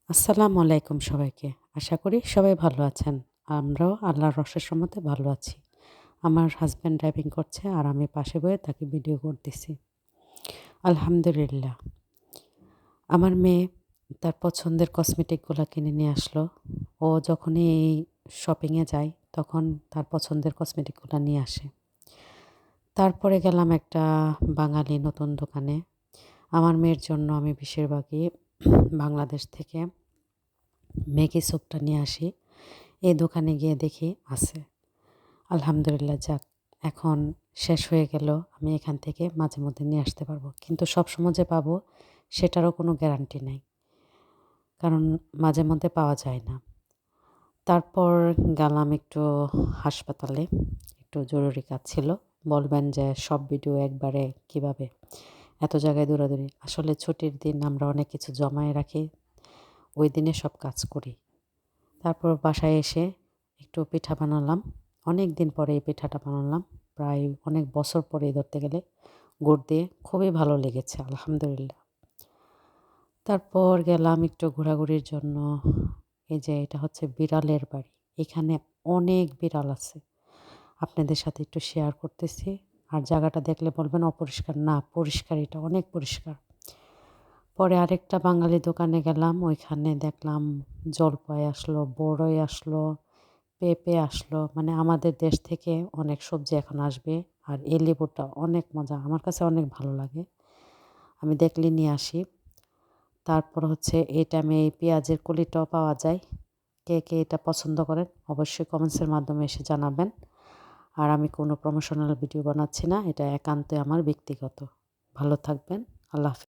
আসসালামু আলাইকুম সবাইকে। আশা করি সবাই ভালো আছেন। আমরাও আল্লাহর অশেষ রহমতে ভালো আছি। আমার হাসব্যান্ড ড্রাইভিং করছে আর আমি পাশে বয়ে তাকে ভিডিও করতেছি। আলহামদুলিল্লাহ। আমার মেয়ে তার পছন্দের কসমেটিকগুলা কিনে নিয়ে আসলো। ও যখনই এই শপিংয়ে যায় তখন তার পছন্দের কসমেটিকগুলা নিয়ে আসে। তারপরে গেলাম একটা বাঙালি নতুন দোকানে। আমার মেয়ের জন্য আমি বেশিরভাগই বাংলাদেশ থেকে ম্যাগি স্যুপটা নিয়ে আসি। এই দোকানে গিয়ে দেখি আছে। আলহামদুলিল্লাহ যাক, এখন শেষ হয়ে গেল আমি এখান থেকে মাঝে মধ্যে নিয়ে আসতে পারবো। কিন্তু সবসময় যে পাবো সেটারও কোনো গ্যারান্টি নাই। কারণ মাঝে মধ্যে পাওয়া যায় না। তারপর গেলাম একটু হাসপাতালে। একটু জরুরি কাজ ছিল। বলবেন যে সব ভিডিও একবারে কিভাবে? এত জায়গায় দৌড়াদৌড়ি। আসলে ছুটির দিন আমরা অনেক কিছু জমায়ে রাখি। ওই দিনে সব কাজ করি। তারপর বাসায় এসে একটু পিঠা বানালাম। অনেক দিন পরে এই পিঠাটা বানালাম। প্রায় অনেক বছর পরেই ধরতে গেলে গুড় দিয়ে। খুবই ভালো লেগেছে আলহামদুলিল্লাহ। তারপর গেলাম একটু ঘোরাঘুরির জন্য। এই যে এটা হচ্ছে বিড়ালের বাড়ি। এখানে অনেক বিড়াল আছে। আপনাদের সাথে একটু শেয়ার করতেছি। আর জায়গাটা দেখলে বলবেন অপরিষ্কার। না, পরিষ্কার, এটা অনেক পরিষ্কার। পরে আরেকটা বাঙালি দোকানে গেলাম। ওইখানে দেখলাম জলপাই আসলো, বড়ই আসলো, পেঁপে আসলো। মানে আমাদের দেশ থেকে অনেক সবজি এখন আসবে। আর এই লেবুটা অনেক মজা। আমার কাছে অনেক ভালো লাগে। আমি দেখলে নিয়ে আসি। তারপর হচ্ছে এই টাইমে এই পেঁয়াজের কলিটাও পাওয়া যায়। কে, কে এটা পছন্দ করেন অবশ্যই কমেন্টসের মাধ্যমে এসে জানাবেন। আর আমি কোনো প্রমোশনাল ভিডিও বানাচ্ছি না। এটা একান্তই আমার ব্যক্তিগত। ভালো থাকবেন। আল্লাহ হাফেজ।